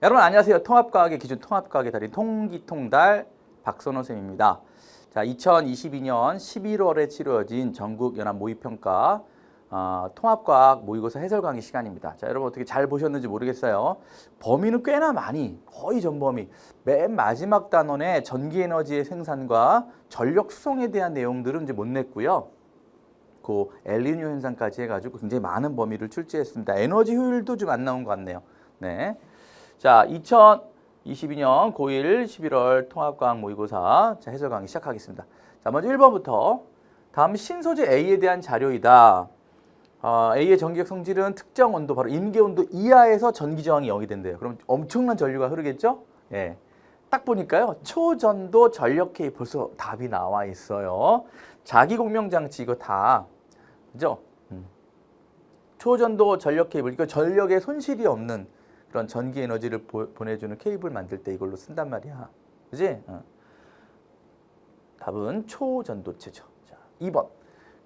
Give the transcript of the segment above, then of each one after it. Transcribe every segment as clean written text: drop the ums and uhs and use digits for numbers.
여러분 안녕하세요. 통합과학의 기준 통합과학의 달인 통기통달 박선호 쌤입니다. 자, 2022년 11월에 치러진 전국연합 모의평가 통합과학 모의고사 해설 강의 시간입니다. 자, 여러분 어떻게 잘 보셨는지 모르겠어요. 범위는 꽤나 많이, 거의 전 범위. 맨 마지막 단원에 전기에너지의 생산과 전력 수송에 대한 내용들은 이제 못 냈고요. 그 엘니뇨 현상까지 해가지고 굉장히 많은 범위를 출제했습니다. 에너지 효율도 좀 안 나온 것 같네요. 네. 자, 2022년 고1 11월 통합과학 모의고사 해설 강의 시작하겠습니다. 자, 먼저 1번부터 다음 신소재 A에 대한 자료이다. A의 전기력 성질은 특정 온도, 바로 임계온도 이하에서 전기 저항이 0이 된대요. 그럼 엄청난 전류가 흐르겠죠? 예. 딱 보니까요. 초전도 전력 케이블 벌써 답이 나와 있어요. 자기 공명 장치 이거 다 그죠? 초전도 전력 케이블, 이거 전력에 손실이 없는 그런 전기 에너지를 보내주는 케이블 만들 때 이걸로 쓴단 말이야. 그지? 답은 초전도체죠. 자, 2번.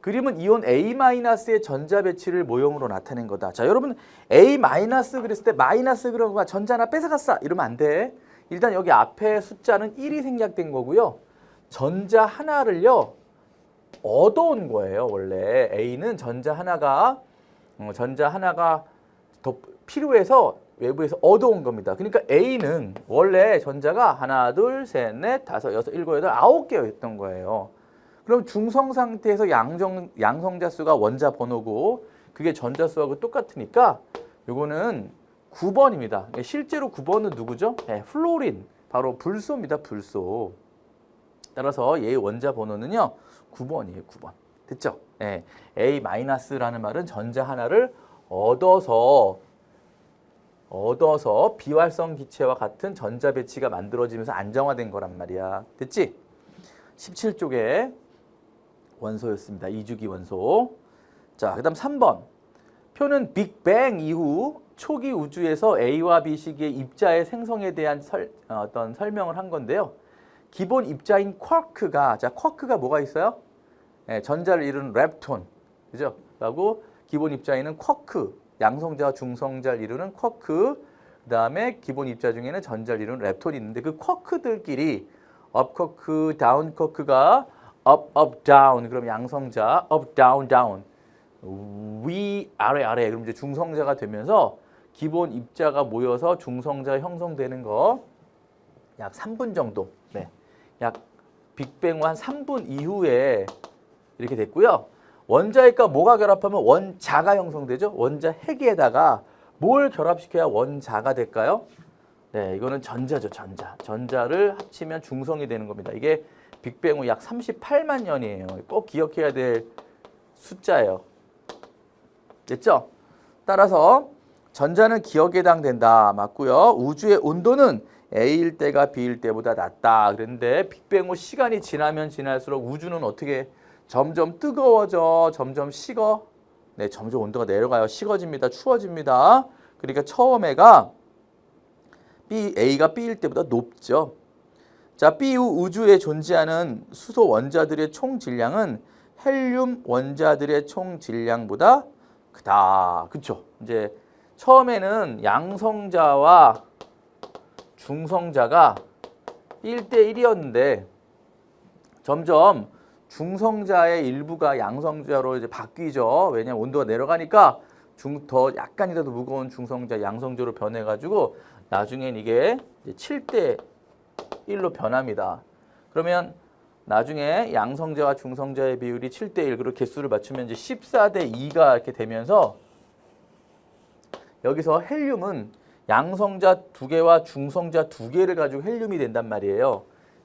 그림은 이온 A-의 전자 배치를 모형으로 나타낸 거다. 자, 여러분 A- 그랬을 때 마이너스 그런 거가 전자 하나 뺏어갔어. 이러면 안 돼. 일단 여기 앞에 숫자는 1이 생략된 거고요. 전자 하나를요. 얻어온 거예요. 원래 A는 전자 하나가 더 필요해서 외부에서 얻어온 겁니다. 그러니까 A는 원래 전자가 하나, 둘, 셋, 넷, 다섯, 여섯, 일곱, 여덟, 9개였던 거예요. 그럼 중성 상태에서 양성자 수가 원자 번호고 그게 전자 수하고 똑같으니까 요거는 9번입니다. 실제로 9번은 누구죠? 네, 플로린, 바로 불소입니다. 불소. 따라서 얘의 원자 번호는요. 9번이에요. 9번. 됐죠? 네. A-라는 말은 전자 하나를 얻어서 비활성 기체와 같은 전자 배치가 만들어지면서 안정화된 거란 말이야. 됐지? 17쪽에 원소였습니다. 2주기 원소. 자, 그다음 3번. 표는 빅뱅 이후 초기 우주에서 A와 B 시기의 입자의 생성에 대한 어떤 설명을 한 건데요. 기본 입자인 쿼크가, 자, 쿼크가 뭐가 있어요? 네, 전자를 이루는 렙톤. 그죠? 하고 기본 입자에는 쿼크, 양성자와 중성자를 이루는 쿼크, 그 다음에 기본 입자 중에는 전자를 이루는 렙톤이 있는데 그 쿼크들끼리 업 쿼크, 다운 쿼크가 up, down, 그럼 양성자, up, down, 위, 아래, 그럼 이제 중성자가 되면서 기본 입자가 모여서 중성자 형성되는 거 약 3분 정도, 네, 약 빅뱅 후 한 3분 이후에 이렇게 됐고요. 원자핵과 뭐가 결합하면 원자가 형성되죠. 원자 핵에다가 뭘 결합시켜야 원자가 될까요? 네, 이거는 전자죠. 전자를 합치면 중성이 되는 겁니다. 이게 빅뱅 후 약 38만 년이에요. 꼭 기억해야 될 숫자예요. 됐죠? 따라서 전자는 기억에 해당된다. 맞고요. 우주의 온도는 A일 때가 B일 때보다 낮다. 그런데 빅뱅 후 시간이 지나면 지날수록 우주는 어떻게 점점 뜨거워져, 점점 식어. 네, 점점 온도가 내려가요. 식어집니다. 추워집니다. 그러니까 처음에가 A가 B일 때보다 높죠. 자, B 후 우주에 존재하는 수소 원자들의 총 질량은 헬륨 원자들의 총 질량보다 크다. 그쵸? 이제 처음에는 양성자와 중성자가 1대1이었는데 점점 중성자의 일부가 양성자로 이제 바뀌죠. 왜냐하면 온도가 내려가니까 더 약간이라도 무거운 중성자 양성자로 변해가지고 나중엔 이게 7대1로 변합니다. 그러면 나중에 양성자와 중성자의 비율이 7대1, 그리고 개수를 맞추면 이제 14대2가 이렇게 되면서 여기서 헬륨은 양성자 2개와 중성자 2개를 가지고 헬륨이 된단 말이에요.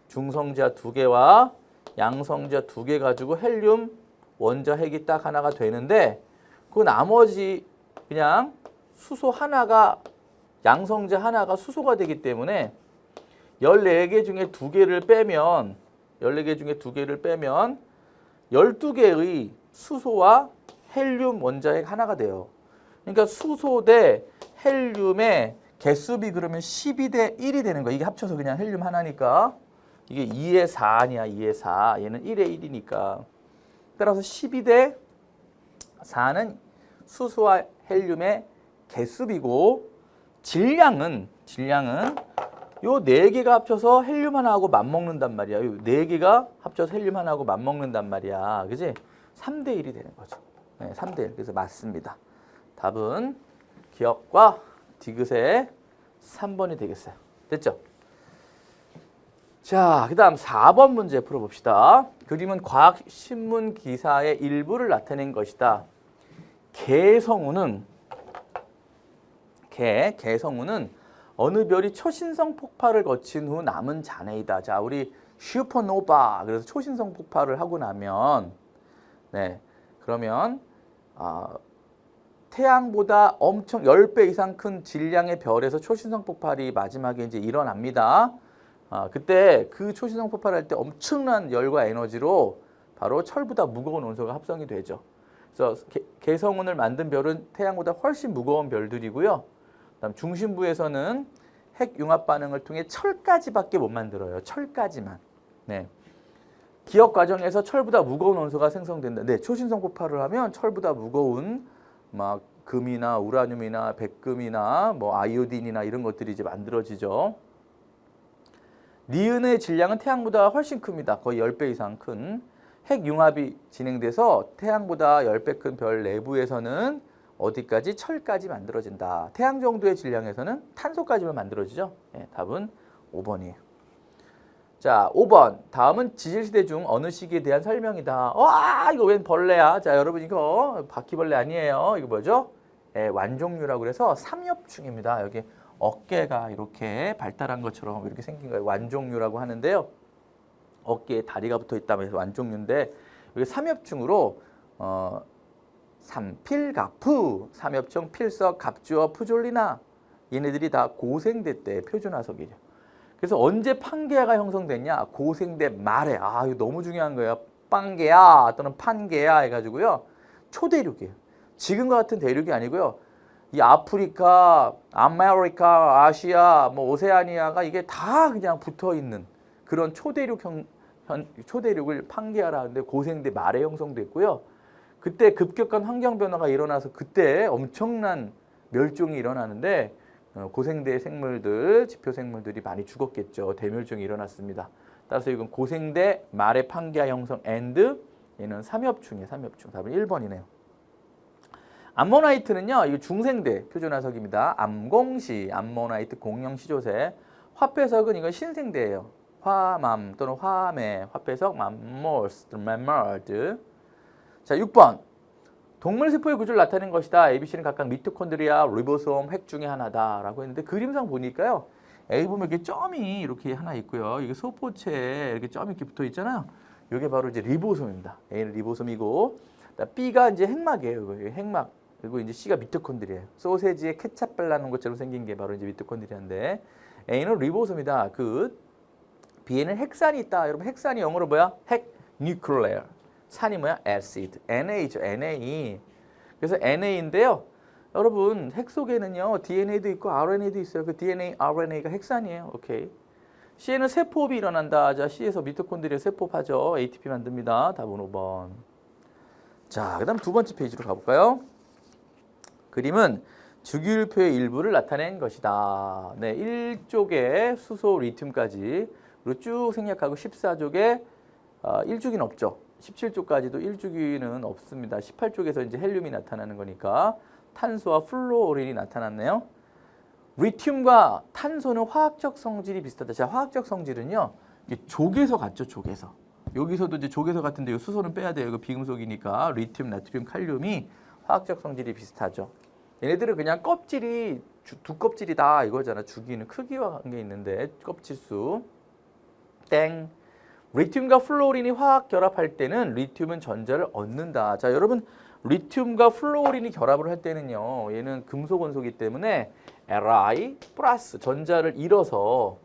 중성자 2개와 양성자 2개 가지고 헬륨 원자 핵이 딱 하나가 되는데 그 나머지 그냥 수소 하나가, 양성자 하나가 수소가 되기 때문에 14개 중에 2개를 빼면 12개의 수소와 헬륨 원자핵 하나가 돼요. 그러니까 수소 대 헬륨의 개수비 그러면 12대1이 되는 거야. 이게 합쳐서 그냥 헬륨 하나니까. 이게 2의 4 아니야. 2의 4. 얘는 1의 1이니까. 따라서 12대 4는 수소와 헬륨의 개수비고 질량은 요 네 개가 합쳐서 헬륨 하나하고 맞먹는단 말이야. 요 네 개가 합쳐서 헬륨 하나하고 맞먹는단 말이야. 그지? 3대 1이 되는 거죠. 네, 3대 1. 그래서 맞습니다. 답은 기억과 디귿의 3번이 되겠어요. 됐죠? 자, 그 다음 4번 문제 풀어봅시다. 그림은 과학신문 기사의 일부를 나타낸 것이다. 개성우는 어느 별이 초신성 폭발을 거친 후 남은 잔해이다. 자, 우리 슈퍼노바, 그래서 초신성 폭발을 하고 나면, 네, 그러면 태양보다 엄청 10배 이상 큰 질량의 별에서 초신성 폭발이 마지막에 이제 일어납니다. 그때 그 초신성 폭발할 때 엄청난 열과 에너지로 바로 철보다 무거운 원소가 합성이 되죠. 그래서 개성운을 만든 별은 태양보다 훨씬 무거운 별들이고요. 그다음 중심부에서는 핵 융합 반응을 통해 철까지밖에 못 만들어요. 철까지만. 네. 기억 과정에서 철보다 무거운 원소가 생성된다. 네, 초신성 폭발을 하면 철보다 무거운 막 금이나 우라늄이나 백금이나 뭐 아이오딘이나 이런 것들이 이제 만들어지죠. 니은의 질량은 태양보다 훨씬 큽니다. 거의 10배 이상 큰 핵융합이 진행돼서 태양보다 10배 큰 별 내부에서는 어디까지? 철까지 만들어진다. 태양 정도의 질량에서는 탄소까지만 만들어지죠. 네, 답은 5번이에요. 자, 5번. 다음은 지질시대 중 어느 시기에 대한 설명이다. 와, 이거 웬 벌레야? 자, 여러분 이거 바퀴벌레 아니에요. 이거 뭐죠? 네, 완종류라고 그래서 삼엽충입니다. 여기 어깨가 이렇게 발달한 것처럼 이렇게 생긴 거예요. 완종류라고 하는데요. 어깨에 다리가 붙어 있다면 해서 완종류인데 이게 삼엽충으로 삼필갑푸, 삼엽충, 필석, 갑주어, 푸졸리나 얘네들이 다 고생대 때 표준화석이죠. 그래서 언제 판게아가 형성됐냐? 고생대 말에. 이거 너무 중요한 거예요. 빵게아 또는 판게아 해가지고요. 초대륙이에요. 지금과 같은 대륙이 아니고요. 이 아프리카, 아메리카, 아시아, 뭐 오세아니아가 이게 다 그냥 붙어 있는 그런 초대륙을 판게아라 하는데 고생대 말에 형성됐고요. 그때 급격한 환경 변화가 일어나서 그때 엄청난 멸종이 일어나는데 고생대 생물들, 지표 생물들이 많이 죽었겠죠. 대멸종이 일어났습니다. 따라서 이건 고생대 말의 판게아 형성 앤드 얘는 삼엽충이에요. 삼엽충. 답은 1번이네요. 암모나이트는요, 이거 중생대 표준화석입니다. 암공시, 암모나이트 공룡 시조새. 화폐석은 이건 신생대예요. 화맘 또는 화매, 화폐석, 맘모스, 맘머드. 자, 6번. 동물 세포의 구조를 나타낸 것이다. ABC는 각각 미토콘드리아, 리보솜, 핵 중에 하나다라고 했는데 그림상 보니까요. A 보면 이렇게 점이 이렇게 하나 있고요. 이게 소포체에 이렇게 점이 이렇게 붙어 있잖아요. 이게 바로 이제 리보솜입니다. A는 리보솜이고, B가 이제 핵막이에요. 이거 핵막. 그리고 이제 C가 미토콘드리아예요. 소세지에 케찹 발라놓은 것처럼 생긴 게 바로 이제 미토콘드리아인데 A는 리보솜이다. B에는 핵산이 있다. 여러분 핵산이 영어로 뭐야? 핵 뉴클레어. 산이 뭐야? acid. NA죠. NA. 그래서 NA인데요. 여러분 핵 속에는요. DNA도 있고 RNA도 있어요. 그 DNA, RNA가 핵산이에요. 오케이. C에는 세포업이 일어난다. 자, C에서 미토콘드리아 세포업하죠. ATP 만듭니다. 답은 5번. 자, 그다음 두 번째 페이지로 가볼까요? 그림은 주기율표의 일부를 나타낸 것이다. 네, 1족에 수소, 리튬까지 그리고 쭉 생략하고 14족에 1주기는 없죠. 17쪽까지도 1주기는 없습니다. 18쪽에서 이제 헬륨이 나타나는 거니까 탄소와 플루오린이 나타났네요. 리튬과 탄소는 화학적 성질이 비슷하다. 자, 화학적 성질은요. 족에서 같죠, 족에서. 여기서도 이제 족에서 같은데 이 수소는 빼야 돼요. 이거 비금속이니까 리튬, 나트륨, 칼륨이 화학적 성질이 비슷하죠. 얘네들은 그냥 껍질이 두 껍질이다 이거잖아. 주기는 크기와 관계 있는데 껍질수. 땡. 리튬과 플루오린이 화학 결합할 때는 리튬은 전자를 얻는다. 자, 여러분 리튬과 플루오린이 결합을 할 때는요. 얘는 금속 원소이기 때문에 Li 플러스 전자를 잃어서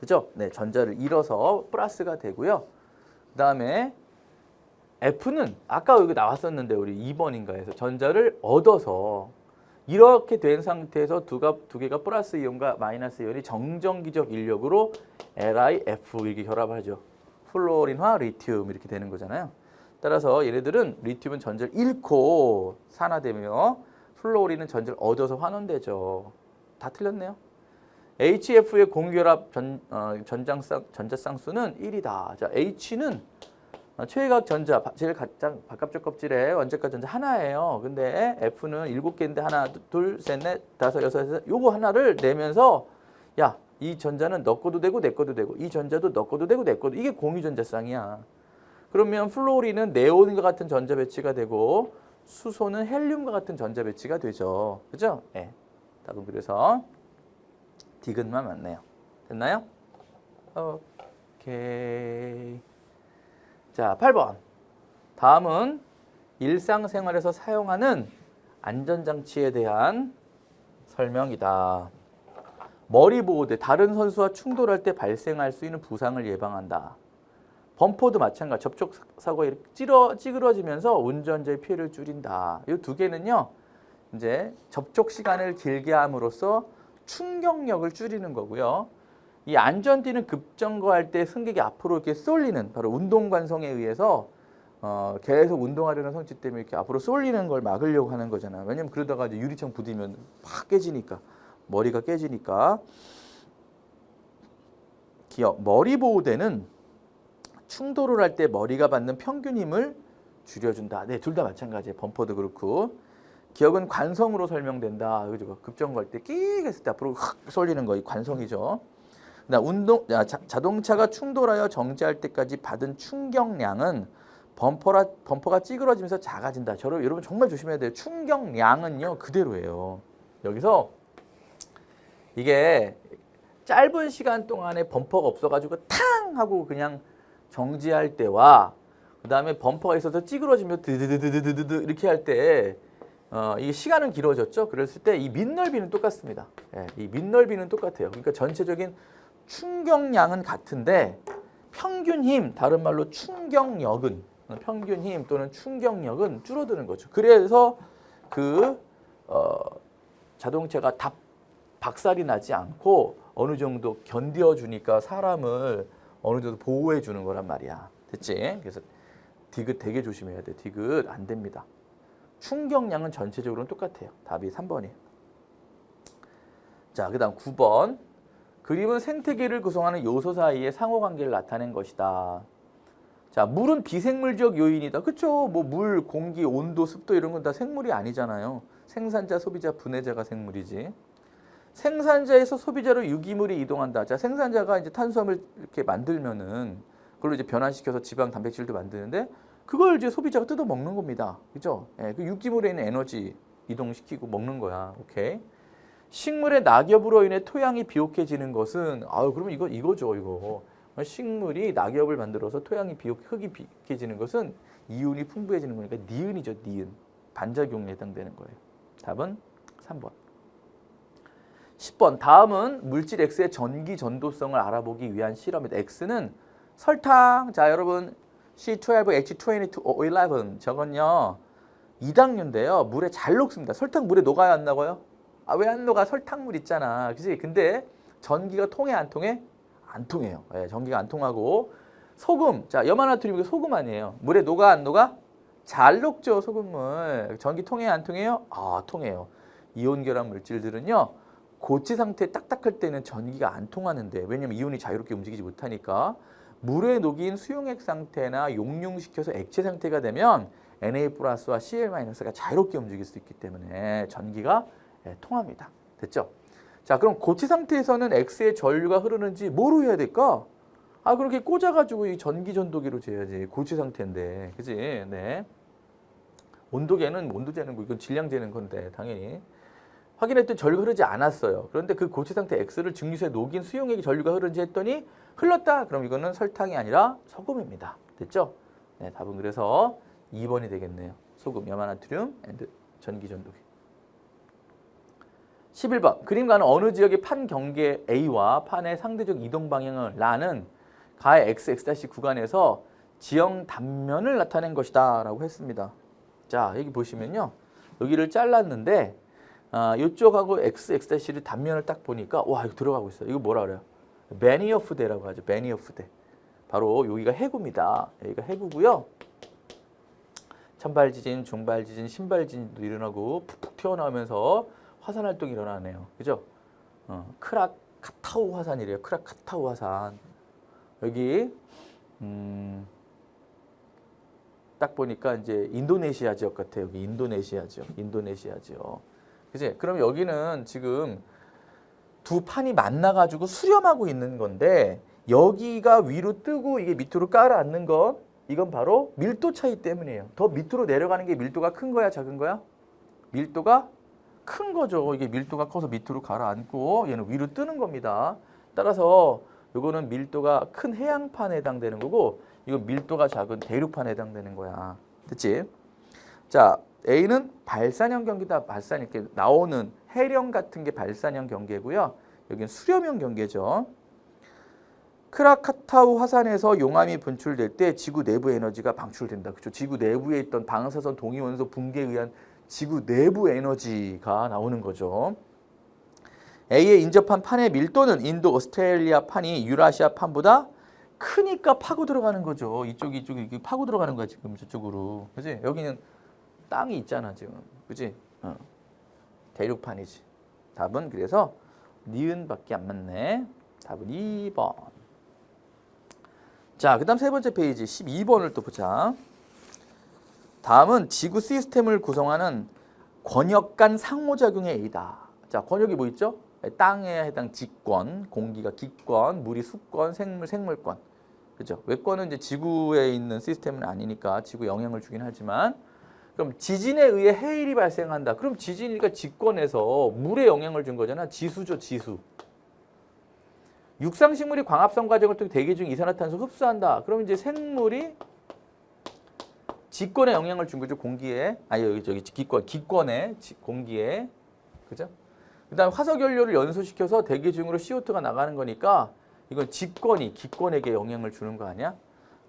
그죠? 네, 전자를 잃어서 플러스가 되고요. 그다음에 F는 아까 여기 나왔었는데 우리 2번인가에서 전자를 얻어서 이렇게 된 상태에서 두 개가 플러스 이온과 마이너스 이온이 정전기적 인력으로 LiF 이렇게 결합하죠. 플루오린과 리튬 이렇게 되는 거잖아요. 따라서 얘네들은 리튬은 전자를 잃고 산화되며 플루오린은 전자를 얻어서 환원되죠. 다 틀렸네요. HF의 공결합 전자쌍수는 1이다. 자, H는 최외각 전자, 제일 가장 바깥쪽 껍질에 원자과 전자 하나예요. 근데 F는 7개인데 하나, 둘, 셋, 넷, 다섯, 여섯, 요거 하나를 내면서 야, 이 전자는 너 거도 되고 내 거도 되고 이 전자도 너 거도 되고 내 거도 이게 공유전자쌍이야. 그러면 플루오린은 네온과 같은 전자 배치가 되고 수소는 헬륨과 같은 전자 배치가 되죠. 그죠? 예. 답은 그래서 디귿만 맞네요. 됐나요? 오케이. 자, 8번. 다음은 일상생활에서 사용하는 안전장치에 대한 설명이다. 머리 보호대, 다른 선수와 충돌할 때 발생할 수 있는 부상을 예방한다. 범퍼도 마찬가지. 접촉 사고에 찌그러지면서 운전자의 피해를 줄인다. 이 두 개는요. 이제 접촉 시간을 길게 함으로써 충격력을 줄이는 거고요. 이 안전띠는 급정거할 때 승객이 앞으로 이렇게 쏠리는 바로 운동 관성에 의해서 계속 운동하려는 성질 때문에 이렇게 앞으로 쏠리는 걸 막으려고 하는 거잖아요. 왜냐면 그러다가 이제 유리창 부딪히면 팍 깨지니까 머리가 깨지니까. 기억. 머리 보호대는 충돌을 할 때 머리가 받는 평균 힘을 줄여준다. 네, 둘 다 마찬가지예요. 범퍼도 그렇고. 기억은 관성으로 설명된다. 그죠? 급정거할 때 끼익 했을 때 앞으로 확 쏠리는 거 이 관성이죠. 자동차가 충돌하여 정지할 때까지 받은 충격량은 범퍼가 찌그러지면서 작아진다. 여러분 정말 조심해야 돼요. 충격량은요 그대로예요. 여기서 이게 짧은 시간 동안에 범퍼가 없어가지고 탕 하고 그냥 정지할 때와 그 다음에 범퍼가 있어서 찌그러지며 드드드드드드 이렇게 할 때 이게 시간은 길어졌죠. 그랬을 때 이 밑넓이는 똑같습니다. 예, 이 밑넓이는 똑같아요. 그러니까 전체적인 충격량은 같은데 평균 힘, 다른 말로 충격력은 평균 힘 또는 충격력은 줄어드는 거죠. 그래서 자동차가 다 박살이 나지 않고 어느 정도 견뎌주니까 사람을 어느 정도 보호해 주는 거란 말이야. 됐지? 그래서 디귿 되게 조심해야 돼. 디귿 안 됩니다. 충격량은 전체적으로는 똑같아요. 답이 3번이에요. 자, 그 다음 9번. 그림은 생태계를 구성하는 요소 사이의 상호관계를 나타낸 것이다. 자, 물은 비생물적 요인이다. 그렇죠? 뭐 물, 공기, 온도, 습도 이런 건 다 생물이 아니잖아요. 생산자, 소비자, 분해자가 생물이지. 생산자에서 소비자로 유기물이 이동한다. 자, 생산자가 이제 탄수화물 이렇게 만들면은 그걸로 이제 변환시켜서 지방, 단백질도 만드는데 그걸 이제 소비자가 뜯어 먹는 겁니다. 그죠? 예, 그 유기물에 있는 에너지 이동시키고 먹는 거야. 오케이. 식물의 낙엽으로 인해 토양이 비옥해지는 것은 그러면 이거죠, 이거. 식물이 낙엽을 만들어서 흙이 비옥해지는 것은 이온이 풍부해지는 거니까 니은이죠, 니은. 반작용에 해당되는 거예요. 답은 3번. 10번. 다음은 물질 X의 전기 전도성을 알아보기 위한 실험입니다. X는 설탕. 자, 여러분 C12H22O11 저건요 2당류인데요. 물에 잘 녹습니다. 설탕 물에 녹아요, 안 녹아요? 왜 안 녹아? 설탕물 있잖아. 그치? 근데 전기가 통해, 안 통해? 안 통해요. 네, 전기가 안 통하고. 소금. 자, 염화나트륨이 소금 아니에요. 물에 녹아, 안 녹아? 잘 녹죠, 소금물. 전기 통해, 안 통해요? 통해요. 이온 결합 물질들은요. 고체 상태 딱딱할 때는 전기가 안 통하는데, 왜냐면 이온이 자유롭게 움직이지 못하니까. 물에 녹인 수용액 상태나 용융시켜서 액체 상태가 되면 Na+와 Cl-가 자유롭게 움직일 수 있기 때문에 전기가 통합니다. 됐죠? 자, 그럼 고체 상태에서는 X의 전류가 흐르는지 뭐로 해야 될까? 그렇게 꽂아가지고 이 전기 전도기로 재야지. 고체 상태인데, 그지? 네. 온도계는 온도 재는 거, 이건 질량 재는 건데 당연히 확인했더니 전류가 흐르지 않았어요. 그런데 그 고체 상태 X를 증류소에 녹인 수용액이 전류가 흐르는지 했더니 흘렀다. 그럼 이거는 설탕이 아니라 소금입니다. 됐죠? 네, 답은 그래서 2번이 되겠네요. 소금, 염화나트륨, 전기 전도기. 11번. 그림과는 어느 지역의 판 경계 A와 판의 상대적 이동 방향을 라는 가의 X 구간에서 지형 단면을 나타낸 것이다 라고 했습니다. 자, 여기 보시면요. 여기를 잘랐는데 이쪽하고 X를 단면을 딱 보니까 와, 이거 들어가고 있어요. 이거 뭐라 그래요? 매니어프대라고 하죠. 매니어프대. 바로 여기가 해구입니다. 여기가 해구고요. 천발 지진, 중발 지진, 신발 지진도 일어나고 푹푹 튀어나오면서 화산 활동이 일어나네요. 그죠? 크라카타우 화산이래요. 크라카타우 화산. 여기 딱 보니까 이제 인도네시아 지역 같아요. 여기 인도네시아 지역. 그지? 그럼 여기는 지금 두 판이 만나가지고 수렴하고 있는 건데 여기가 위로 뜨고 이게 밑으로 깔아앉는 건 이건 바로 밀도 차이 때문이에요. 더 밑으로 내려가는 게 밀도가 큰 거야, 작은 거야? 밀도가 큰 거죠. 이게 밀도가 커서 밑으로 가라앉고 얘는 위로 뜨는 겁니다. 따라서 이거는 밀도가 큰 해양판에 해당되는 거고 이건 밀도가 작은 대륙판에 해당되는 거야. 됐지? 자, A는 발산형 경계다. 발산 이렇게 나오는 해령 같은 게 발산형 경계고요. 여기는 수렴형 경계죠. 크라카타우 화산에서 용암이 분출될 때 지구 내부 에너지가 방출된다. 그렇죠? 지구 내부에 있던 방사선 동위원소 붕괴에 의한 지구 내부 에너지가 나오는 거죠. A에 인접한 판의 밀도는 인도 오스트레일리아 판이 유라시아 판보다 크니까 파고 들어가는 거죠. 이쪽이 이렇게 파고 들어가는 거야 지금 저쪽으로. 그지? 여기는 땅이 있잖아 지금. 그지? 대륙판이지. 답은 그래서 니은밖에 안 맞네. 답은 2번. 자, 그 다음 세 번째 페이지 12번을 또 보자. 다음은 지구 시스템을 구성하는 권역 간 상호작용의 A다. 자, 권역이 뭐 있죠? 땅에 해당 지권, 공기가 기권, 물이 수권, 생물권. 그죠? 외권은 이제 지구에 있는 시스템은 아니니까 지구에 영향을 주긴 하지만 그럼 지진에 의해 해일이 발생한다. 그럼 지진이니까 지권에서 물에 영향을 준 거잖아. 지수죠, 지수. 육상식물이 광합성 과정을 통해 대기 중 이산화탄소 흡수한다. 그럼 이제 생물이 지권에 영향을 준 거죠. 공기에. 아니 저기 기권에 공기에. 그죠? 그다음 화석연료를 연소시켜서 대기 중으로 CO2가 나가는 거니까 이건 기권에게 영향을 주는 거 아니야?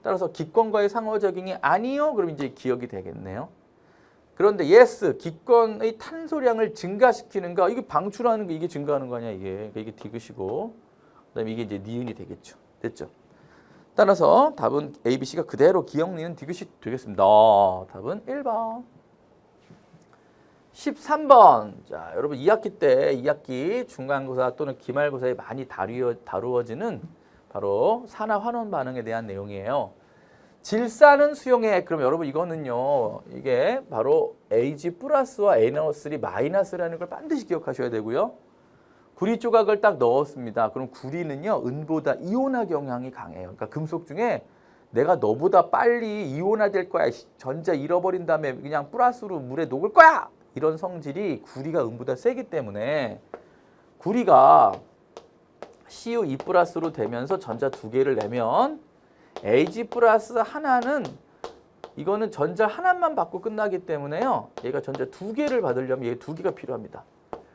따라서 기권과의 상호작용이 아니요. 그럼 이제 기억이 되겠네요. 그런데 yes, 기권의 탄소량을 증가시키는 거, 이게 방출하는 거, 이게 증가하는 거 아니야, 이게. 이게 디귿이고. 그다음에 이게 이제 니은이 되겠죠. 됐죠? 따라서 답은 A, B, C가 그대로 기억, 니은, 디귿이 되겠습니다. 답은 1번. 13번. 자, 여러분 2학기 중간고사 또는 기말고사에 많이 다루어지는 바로 산화 환원 반응에 대한 내용이에요. 질산은 수용해. 그럼 여러분 이거는요. 이게 바로 Ag 플러스와 NO3 마이너스라는 걸 반드시 기억하셔야 되고요. 구리 조각을 딱 넣었습니다. 그럼 구리는요. 은보다 이온화 경향이 강해요. 그러니까 금속 중에 내가 너보다 빨리 이온화될 거야. 전자 잃어버린 다음에 그냥 플러스로 물에 녹을 거야. 이런 성질이 구리가 은보다 세기 때문에 구리가 Cu2 플러스로 되면서 전자 두 개를 내면 Ag 플러스 하나는 이거는 전자 하나만 받고 끝나기 때문에요. 얘가 전자 두 개를 받으려면 얘 두 개가 필요합니다.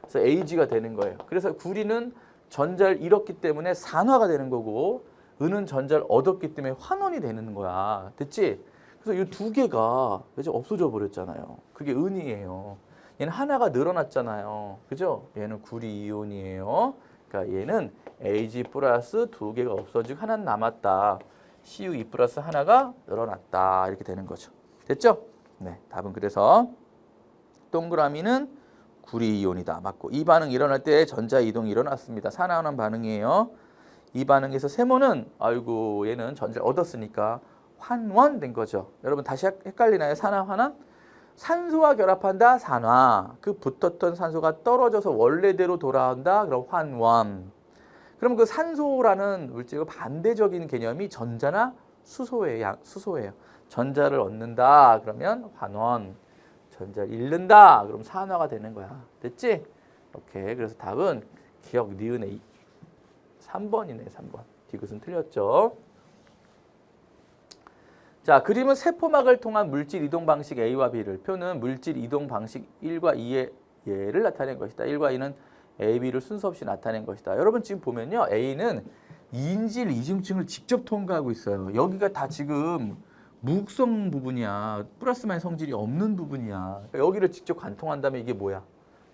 그래서 Ag가 되는 거예요. 그래서 구리는 전자를 잃었기 때문에 산화가 되는 거고 은은 전자를 얻었기 때문에 환원이 되는 거야. 됐지? 그래서 이 두 개가 이제 없어져 버렸잖아요. 그게 은이에요. 얘는 하나가 늘어났잖아요. 그죠? 얘는 구리 이온이에요. 그러니까 얘는 Ag 플러스 두 개가 없어지고 하나는 남았다. Cu2 플러스 하나가 늘어났다. 이렇게 되는 거죠. 됐죠? 네, 답은 그래서 동그라미는 구리 이온이다. 맞고 이 반응 일어날 때 전자 이동이 일어났습니다. 산화환원 반응이에요. 이 반응에서 세모는 아이고 얘는 전자를 얻었으니까 환원된 거죠. 여러분 다시 헷갈리나요? 산화환원? 산소와 결합한다. 산화. 그 붙었던 산소가 떨어져서 원래대로 돌아온다. 그럼 환원. 그럼 그 산소라는 물질과 반대적인 개념이 전자나 수소예요. 전자를 얻는다. 그러면 환원. 전자를 잃는다. 그럼 산화가 되는 거야. 됐지? 오케이. 그래서 답은 기억 니은의 3번이네. 3번. 디귿은 틀렸죠. 자, 그림은 세포막을 통한 물질 이동 방식 A와 B를 표는 물질 이동 방식 1과 2의 예를 나타낸 것이다. 1과 2는 A, B를 순서 없이 나타낸 것이다. 여러분 지금 보면요. A는 이인질 이중층을 직접 통과하고 있어요. 여기가 다 지금 무극성 부분이야. 플러스 마이너스 성질이 없는 부분이야. 그러니까 여기를 직접 관통한다면 이게 뭐야?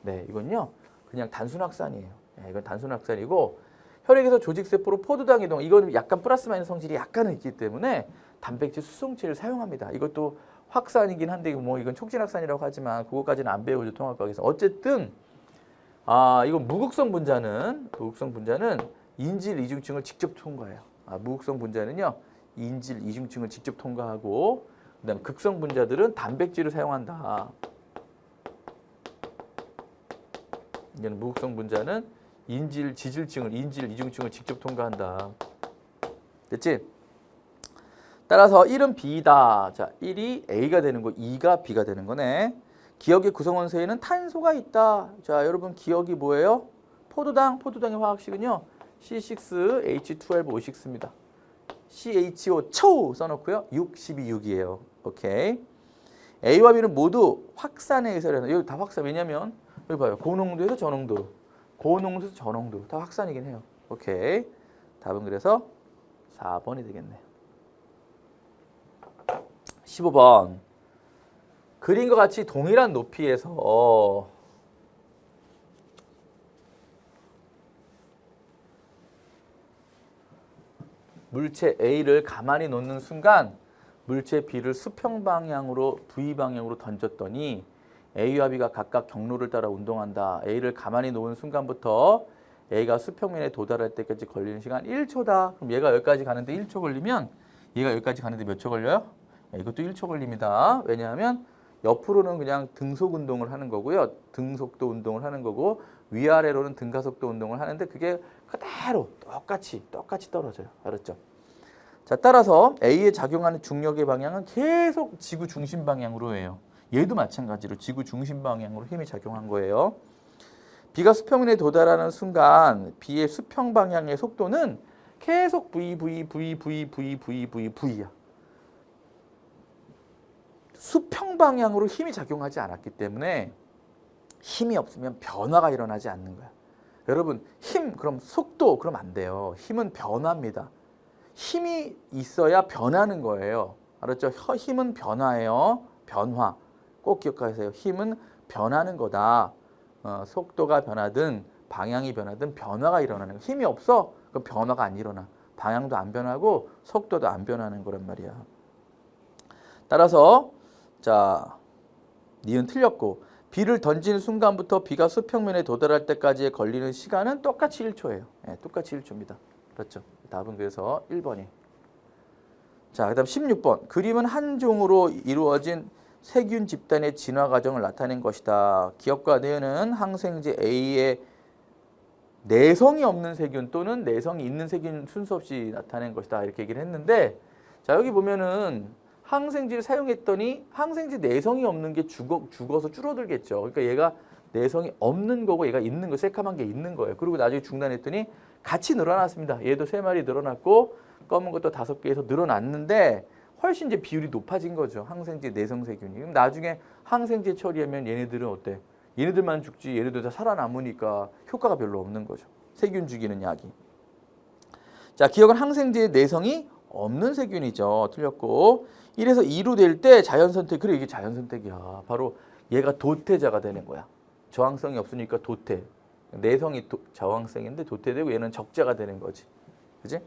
네, 이건요. 그냥 단순 확산이에요. 네, 이건 단순 확산이고 혈액에서 조직세포로 포도당 이동. 이건 약간 플러스 마이너스 성질이 약간은 있기 때문에 단백질 수송체를 사용합니다. 이것도 확산이긴 한데 뭐 이건 촉진확산이라고 하지만 그거까지는 안 배우죠 통합과학에서. 어쨌든 이건 무극성 분자는 인질 이중층을 직접 통과해요. 무극성 분자는요 인질 이중층을 직접 통과하고 그다음 극성 분자들은 단백질을 사용한다. 이제는 무극성 분자는 인질 이중층을 직접 통과한다. 됐지? 따라서 1은 B다. 자, 1이 A가 되는 거, 2가 B가 되는 거네. 기억의 구성원소에는 탄소가 있다. 자, 여러분 기억이 뭐예요? 포도당의 화학식은요. C6H12O6입니다. CHO 초 써놓고요. 6, 12, 6이에요. 오케이. A와 B는 모두 확산에 의해서 여기 다 확산. 왜냐면 여기 봐요. 고농도에서 저농도로. 고농도에서 저농도로. 다 확산이긴 해요. 오케이. 답은 그래서 4번이 되겠네요. 15번. 그림과 같이 동일한 높이에서 물체 A를 가만히 놓는 순간 물체 B를 수평 방향으로 V 방향으로 던졌더니 A와 B가 각각 경로를 따라 운동한다. A를 가만히 놓은 순간부터 A가 수평면에 도달할 때까지 걸리는 시간 1초다. 그럼 얘가 여기까지 가는데 1초 걸리면 얘가 여기까지 가는데 몇 초 걸려요? 이것도 1초 걸립니다. 왜냐하면 옆으로는 그냥 등속 운동을 하는 거고요. 등속도 운동을 하는 거고 위아래로는 등가속도 운동을 하는데 그게 그대로 똑같이 떨어져요. 알았죠? 자, 따라서 A에 작용하는 중력의 방향은 계속 지구 중심 방향으로 해요. 얘도 마찬가지로 지구 중심 방향으로 힘이 작용한 거예요. B가 수평면에 도달하는 순간 B의 수평 방향의 속도는 계속 V야. 수평 방향으로 힘이 작용하지 않았기 때문에 힘이 없으면 변화가 일어나지 않는 거야. 여러분 힘 그럼 속도 그럼 안 돼요. 힘은 변화입니다. 힘이 있어야 변하는 거예요. 알았죠? 힘은 변화예요. 변화. 꼭 기억하세요. 힘은 변하는 거다. 속도가 변하든 방향이 변하든 변화가 일어나는 거. 힘이 없어? 그럼 변화가 안 일어나. 방향도 안 변하고 속도도 안 변하는 거란 말이야. 따라서 자, 니은 틀렸고 B를 던지는 순간부터 B가 수평면에 도달할 때까지의 걸리는 시간은 똑같이 1초예요. 네, 똑같이 1초입니다. 그렇죠? 답은 그래서 1번이. 자, 그다음 16번. 그림은 한 종으로 이루어진 세균 집단의 진화 과정을 나타낸 것이다. 기억과 니은은 항생제 A의 내성이 없는 세균 또는 내성이 있는 세균 순서 없이 나타낸 것이다. 이렇게 얘기를 했는데 자, 여기 보면은 항생제를 사용했더니 항생제 내성이 없는 게 죽어서 줄어들겠죠. 그러니까 얘가 내성이 없는 거고 얘가 있는 거, 새카만 게 있는 거예요. 그리고 나중에 중단했더니 같이 늘어났습니다. 얘도 3마리 늘어났고 검은 것도 5개에서 늘어났는데 훨씬 이제 비율이 높아진 거죠. 항생제 내성 세균이. 그럼 나중에 항생제 처리하면 얘네들은 어때? 얘네들만 죽지 얘네들 다 살아남으니까 효과가 별로 없는 거죠. 세균 죽이는 약이. 자, 기억은 항생제의 내성이 없는 세균이죠. 틀렸고 1에서 2로 될 때 자연선택. 그래 이게 자연선택이야. 바로 얘가 도태자가 되는 거야. 저항성이 없으니까 도태. 내성이 저항성인데 도태되고 얘는 적자가 되는 거지. 그지?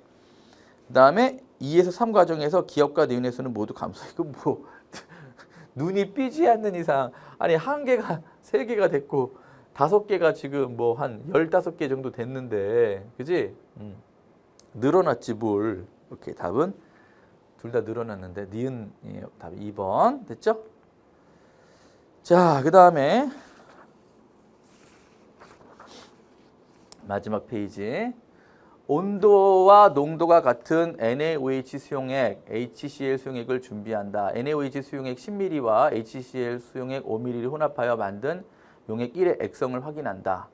그 다음에 2에서 3 과정에서 기억과 니은의 수는 모두 감소. 이거 뭐 눈이 삐지 않는 이상 아니 1개가 3개가 됐고 5개가 지금 뭐 한 15개 정도 됐는데 그지? 늘어났지 뭘. 오케이, 답은 둘 다 늘어났는데 니은 답 2번 됐죠? 자, 그 다음에 마지막 페이지. 온도와 농도가 같은 NaOH 수용액, HCl 수용액을 준비한다. NaOH 수용액 10ml와 HCl 수용액 5ml를 혼합하여 만든 용액 1의 액성을 확인한다.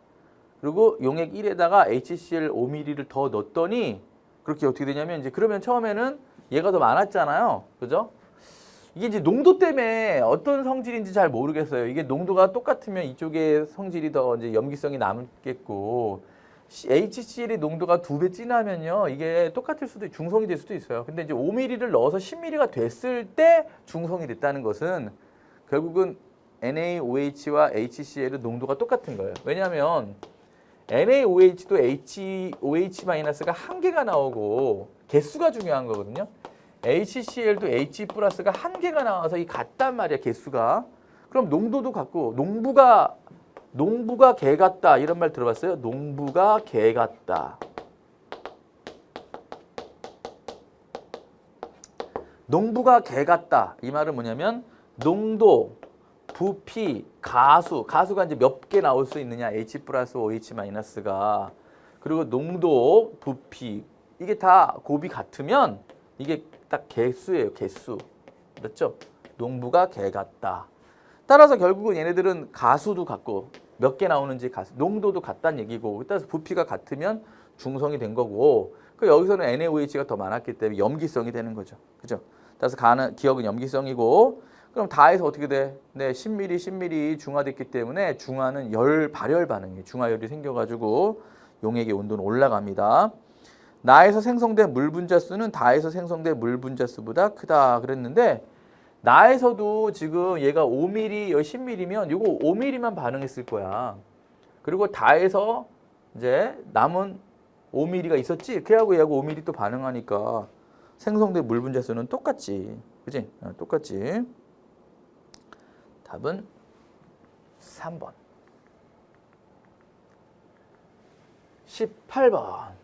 그리고 용액 1에다가 HCl 5ml를 더 넣었더니 그렇게 어떻게 되냐면 이제 그러면 처음에는 얘가 더 많았잖아요. 그죠? 이게 이제 농도 때문에 어떤 성질인지 잘 모르겠어요. 이게 농도가 똑같으면 이쪽에 성질이 더 이제 염기성이 남겠고 HCl의 농도가 2배 진하면요. 이게 똑같을 수도 중성이 될 수도 있어요. 근데 이제 5ml를 넣어서 10ml가 됐을 때 중성이 됐다는 것은 결국은 NaOH와 HCl의 농도가 똑같은 거예요. 왜냐하면 NaOH도 OH-가 1개가 나오고 개수가 중요한 거거든요. HCl도 H 플러스가 한 개가 나와서 이 같단 말이야, 개수가. 그럼 농도도 같고, 농부가 개 같다 이런 말 들어봤어요? 농부가 개 같다. 농부가 개 같다. 이 말은 뭐냐면 농도, 부피, 가수가 이제 몇 개 나올 수 있느냐? H 플러스 OH 마이너스가. 그리고 농도, 부피 이게 다 곱이 같으면 이게 딱 개수예요. 개수. 그렇죠? 농부가 개 같다. 따라서 결국은 얘네들은 가수도 같고 몇 개 나오는지 농도도 같다는 얘기고 따라서 부피가 같으면 중성이 된 거고 그 여기서는 NaOH가 더 많았기 때문에 염기성이 되는 거죠. 그죠? 따라서 기억은 염기성이고 그럼 다해서 어떻게 돼? 네, 10ml 중화됐기 때문에 중화는 발열 반응이에요. 중화열이 생겨가지고 용액의 온도는 올라갑니다. 나에서 생성된 물 분자수는 다에서 생성된 물 분자수보다 크다 그랬는데 나에서도 지금 얘가 5ml, 10ml면 이거 5ml만 반응했을 거야. 그리고 다에서 이제 남은 5ml가 있었지? 걔하고 얘하고 5ml 또 반응하니까 생성된 물 분자수는 똑같지. 그지? 똑같지. 답은 3번. 18번.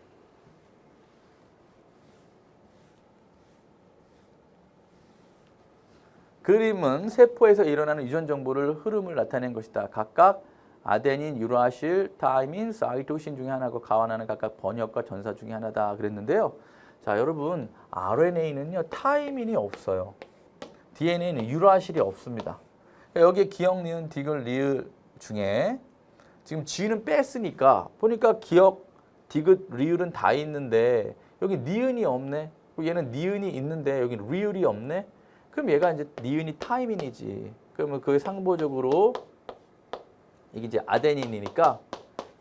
그림은 세포에서 일어나는 유전 정보를 흐름을 나타낸 것이다. 각각 아데닌, 유라실, 타이민, 사이토신 중에 하나고 가환하는 각각 번역과 전사 중에 하나다 그랬는데요. 자, 여러분 RNA는요 타이민이 없어요. DNA는 유라실이 없습니다. 여기에 기억, 니은, 디귿, 리을 중에 지금 G는 뺐으니까 보니까 기억, 디귿, 리을은 다 있는데 여기 니은이 없네. 얘는 니은이 있는데 여기 리을이 없네. 그럼 얘가 이제 니은이 타이민이지. 그러면 그 상보적으로 이게 이제 아데닌이니까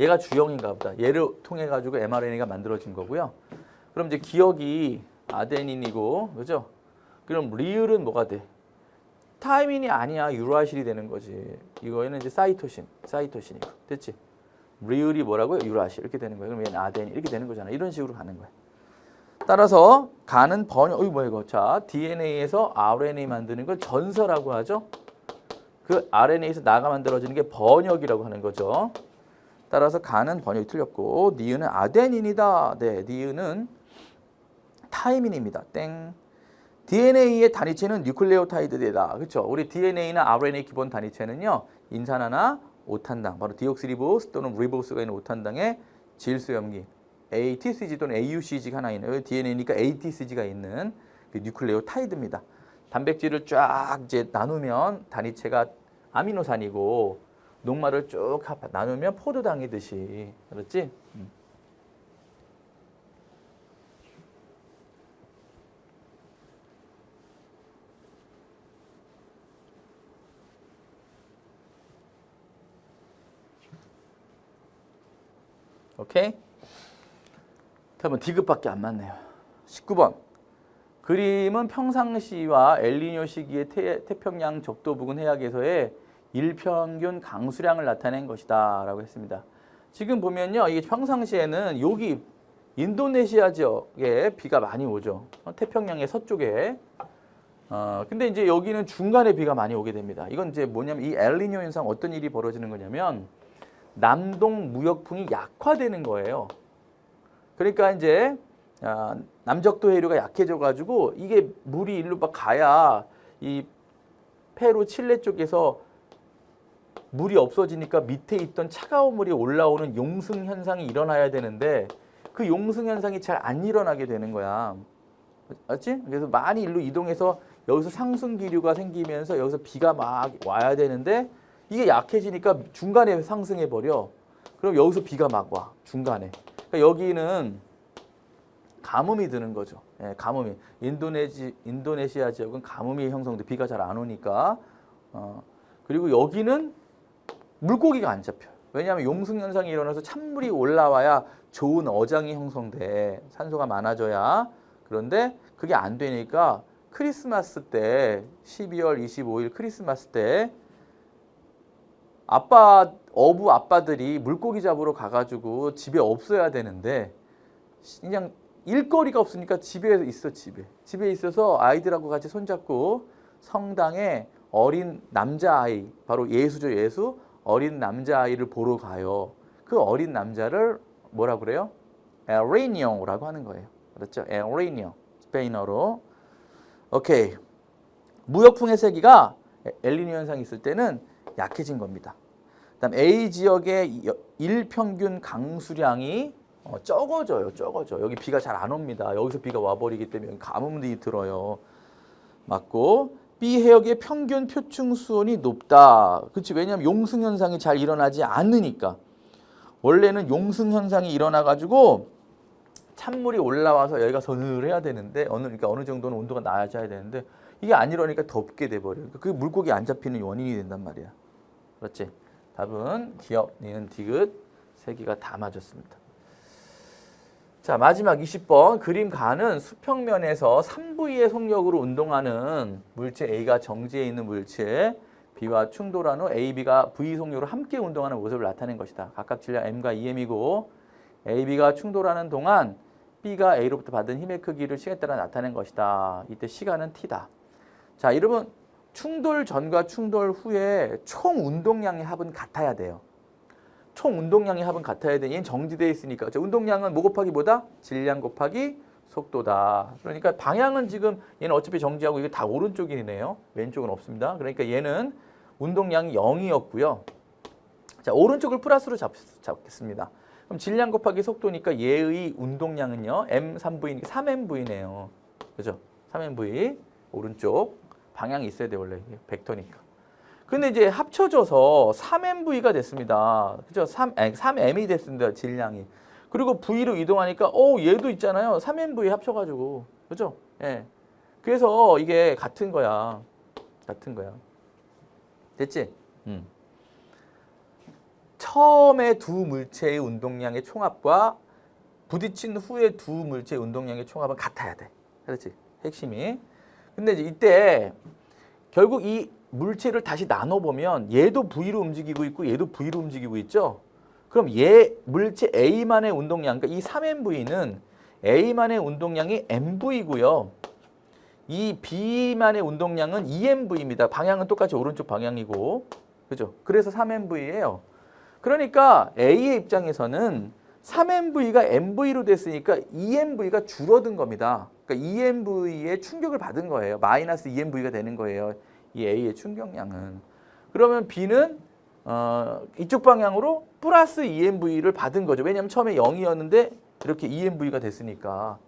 얘가 주형인가 보다. 얘를 통해 가지고 mRNA가 만들어진 거고요. 그럼 이제 기억이 아데닌이고, 그죠? 그럼 리을은 뭐가 돼? 타이민이 아니야. 유라실이 되는 거지. 이거에는 이제 사이토신이고. 됐지? 리을이 뭐라고요? 유라실. 이렇게 되는 거예요. 그럼 얘는 아데닌. 이렇게 되는 거잖아. 이런 식으로 가는 거야. 따라서 가는 번역, 뭐야 이거. 자, DNA에서 RNA 만드는 걸 전서라고 하죠. 그 RNA에서 나가 만들어지는 게 번역이라고 하는 거죠. 따라서 가는 번역이 틀렸고, 니은은 아데닌이다. 네, 니은은 타이민입니다. 땡. DNA의 단위체는 뉴클레오타이드다. 그렇죠? 우리 DNA나 RNA 기본 단위체는요. 인산 하나, 5탄당, 바로 디옥시리보스 또는 리보스가 있는 5탄당의 질소염기. ATCG 또는 AUCG가 하나 있는 DNA니까 ATCG가 있는 그 뉴클레오타이드입니다. 단백질을 쫙 이제 나누면 단위체가 아미노산이고 녹말을 쭉 나누면 포도당이듯이 그렇지? 오케이? 답은 디귿밖에 안 맞네요. 19번. 그림은 평상시와 엘니뇨 시기의 태평양 적도 부근 해역에서의 일평균 강수량을 나타낸 것이다 라고 했습니다. 지금 보면요. 이게 평상시에는 여기 인도네시아 지역에 비가 많이 오죠. 태평양의 서쪽에. 근데 이제 여기는 중간에 비가 많이 오게 됩니다. 이건 이제 뭐냐면 이 엘니뇨 현상 어떤 일이 벌어지는 거냐면 남동 무역풍이 약화되는 거예요. 그러니까 이제 남적도 해류가 약해져 가지고 이게 물이 일로 막 가야 이 페루 칠레 쪽에서 물이 없어지니까 밑에 있던 차가운 물이 올라오는 용승 현상이 일어나야 되는데 그 용승 현상이 잘 안 일어나게 되는 거야. 맞지? 그래서 많이 일로 이동해서 여기서 상승 기류가 생기면서 여기서 비가 막 와야 되는데 이게 약해지니까 중간에 상승해 버려. 그럼 여기서 비가 막 와. 중간에. 그러니까 여기는 가뭄이 드는 거죠. 예, 가뭄이. 인도네시아 지역은 가뭄이 형성돼. 비가 잘 안 오니까. 그리고 여기는 물고기가 안 잡혀요. 왜냐하면 용승 현상이 일어나서 찬물이 올라와야 좋은 어장이 형성돼. 산소가 많아져야. 그런데 그게 안 되니까 크리스마스 때 12월 25일 크리스마스 때 아빠들이 물고기 잡으러 가가지고 집에 없어야 되는데 그냥 일거리가 없으니까 집에 있어, 집에 있어서 아이들하고 같이 손잡고 성당에 어린 남자아이, 바로 예수죠, 예수. 어린 남자아이를 보러 가요. 그 어린 남자를 뭐라 그래요? El Niño라고 하는 거예요. 그렇죠? El Niño. 스페인어로. 오케이. 무역풍의 세기가 엘니뇨 현상이 있을 때는 약해진 겁니다. 그다음 A 지역의 일평균 강수량이 적어져요. 여기 비가 잘 안 옵니다. 여기서 비가 와버리기 때문에 가뭄이 들어요. 맞고 B 해역의 평균 표층 수온이 높다. 그렇지? 왜냐하면 용승 현상이 잘 일어나지 않으니까. 원래는 용승 현상이 일어나가지고 찬물이 올라와서 여기가 서늘해야 되는데 그러니까 어느 정도는 온도가 낮아야 되는데 이게 안 이러니까 덥게 돼버려요. 그 물고기 안 잡히는 원인이 된단 말이야. 그렇지? 답은 기역, 니은, 디귿 세 개가 다 맞았습니다. 자, 마지막 20번. 그림 가는 수평면에서 3V의 속력으로 운동하는 물체 A가 정지해 있는 물체 B와 충돌한 후 A, B가 V 속력으로 함께 운동하는 모습을 나타낸 것이다. 각각 질량 M과 EM이고 A, B가 충돌하는 동안 B가 A로부터 받은 힘의 크기를 시간에 따라 나타낸 것이다. 이때 시간은 T다. 자, 여러분 충돌 전과 충돌 후에 총 운동량의 합은 같아야 돼요. 총 운동량의 합은 같아야 돼. 얘는 정지되어 있으니까. 자, 운동량은 뭐 곱하기 뭐다? 질량 곱하기 속도다. 그러니까 방향은 지금 얘는 어차피 정지하고 이게 다 오른쪽이네요. 왼쪽은 없습니다. 그러니까 얘는 운동량이 0이었고요. 자, 오른쪽을 플러스로 잡겠습니다. 그럼 질량 곱하기 속도니까 얘의 운동량은요. M3V니까 3MV네요. 그죠? 3MV. 오른쪽. 방향이 있어야 돼 원래. 벡터니까. 근데 이제 합쳐져서 3MV가 됐습니다. 그죠? 3M이 됐습니다. 질량이. 그리고 V로 이동하니까 얘도 있잖아요. 3MV 합쳐가지고. 그죠? 예. 그래서 이게 같은 거야. 됐지? 처음에 두 물체의 운동량의 총합과 부딪힌 후에 두 물체의 운동량의 총합은 같아야 돼. 그렇지? 핵심이. 근데 이제 이때 결국 이 물체를 다시 나눠보면 얘도 V로 움직이고 있고 얘도 V로 움직이고 있죠. 그럼 얘 물체 A만의 운동량, 그러니까 이 3MV는 A만의 운동량이 MV고요. 이 B만의 운동량은 2MV입니다. 방향은 똑같이 오른쪽 방향이고. 그죠? 그래서 3MV예요. 그러니까 A의 입장에서는 3MV가 MV로 됐으니까 2MV가 줄어든 겁니다. 그러니까 2MV의 충격을 받은 거예요. 마이너스 2MV가 되는 거예요. 이 A의 충격량은. 그러면 B는 이쪽 방향으로 플러스 2MV를 받은 거죠. 왜냐하면 처음에 0이었는데 이렇게 2MV가 됐으니까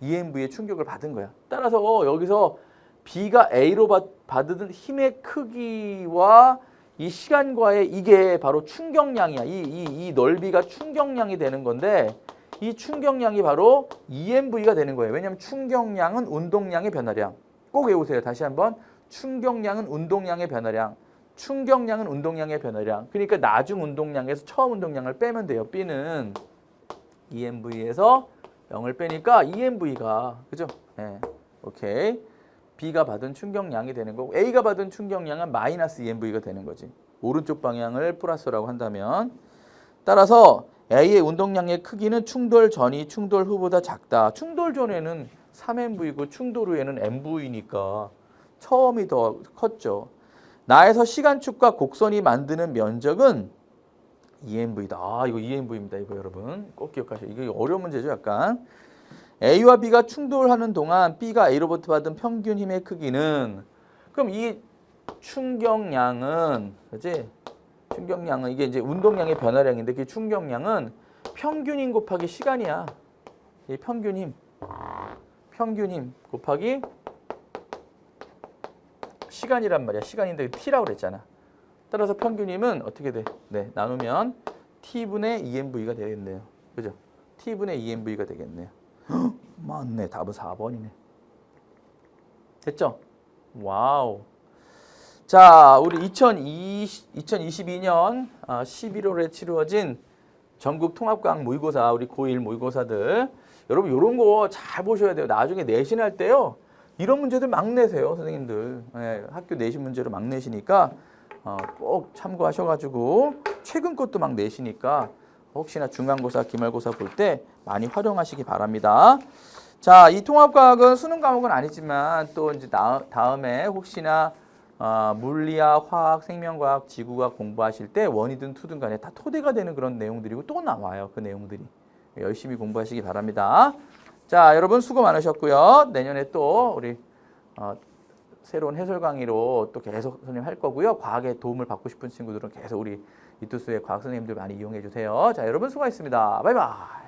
2MV의 충격을 받은 거야. 따라서 여기서 B가 A로 받은 힘의 크기와 이 시간과의 이게 바로 충격량이야. 이 넓이가 충격량이 되는 건데 이 충격량이 바로 EMV가 되는 거예요. 왜냐하면 충격량은 운동량의 변화량. 꼭 외우세요. 다시 한번. 충격량은 운동량의 변화량. 충격량은 운동량의 변화량. 그러니까 나중 운동량에서 처음 운동량을 빼면 돼요. B는 EMV에서 0을 빼니까 EMV가 그죠? 네. 오케이. B가 받은 충격량이 되는 거고 A가 받은 충격량은 마이너스 EMV가 되는 거지. 오른쪽 방향을 플러스라고 한다면 따라서 A의 운동량의 크기는 충돌 전이 충돌 후보다 작다. 충돌 전에는 3MV고 충돌 후에는 MV니까 처음이 더 컸죠. 나에서 시간축과 곡선이 만드는 면적은 EMV다. 이거 EMV입니다. 이거 여러분 꼭 기억하세요. 이게 어려운 문제죠. 약간. A와 B가 충돌하는 동안 B가 A로부터 받은 평균 힘의 크기는 그럼 이 충격량은 그렇지? 충격량은 이게 이제 운동량의 변화량인데 그 충격량은 평균 힘 곱하기 시간이야. 이 평균 힘 곱하기 시간이란 말이야. 시간인데 T라고 그랬잖아. 따라서 평균 힘은 어떻게 돼? 네, 나누면 T분의 EMV가 되겠네요. 그죠? T분의 EMV가 되겠네요. 맞네. 답은 4번이네. 됐죠? 와우. 자, 우리 2022년 11월에 치루어진 전국 통합과학 모의고사, 우리 고1 모의고사들. 여러분, 이런 거 잘 보셔야 돼요. 나중에 내신할 때요. 이런 문제들 막 내세요, 선생님들. 네, 학교 내신 문제로 막 내시니까 꼭 참고하셔가지고 최근 것도 막 내시니까 혹시나 중간고사, 기말고사 볼 때 많이 활용하시기 바랍니다. 자, 이 통합과학은 수능 과목은 아니지만 또 이제 다음에 혹시나 물리학, 화학, 생명과학, 지구과학 공부하실 때 원이든 투든 간에 다 토대가 되는 그런 내용들이고 또 나와요. 그 내용들이. 열심히 공부하시기 바랍니다. 자, 여러분 수고 많으셨고요. 내년에 또 우리 새로운 해설 강의로 또 계속 선생님 할 거고요. 과학에 도움을 받고 싶은 친구들은 계속 우리 이투스의 과학 선생님들 많이 이용해 주세요. 자, 여러분 수고하셨습니다. 바이바이.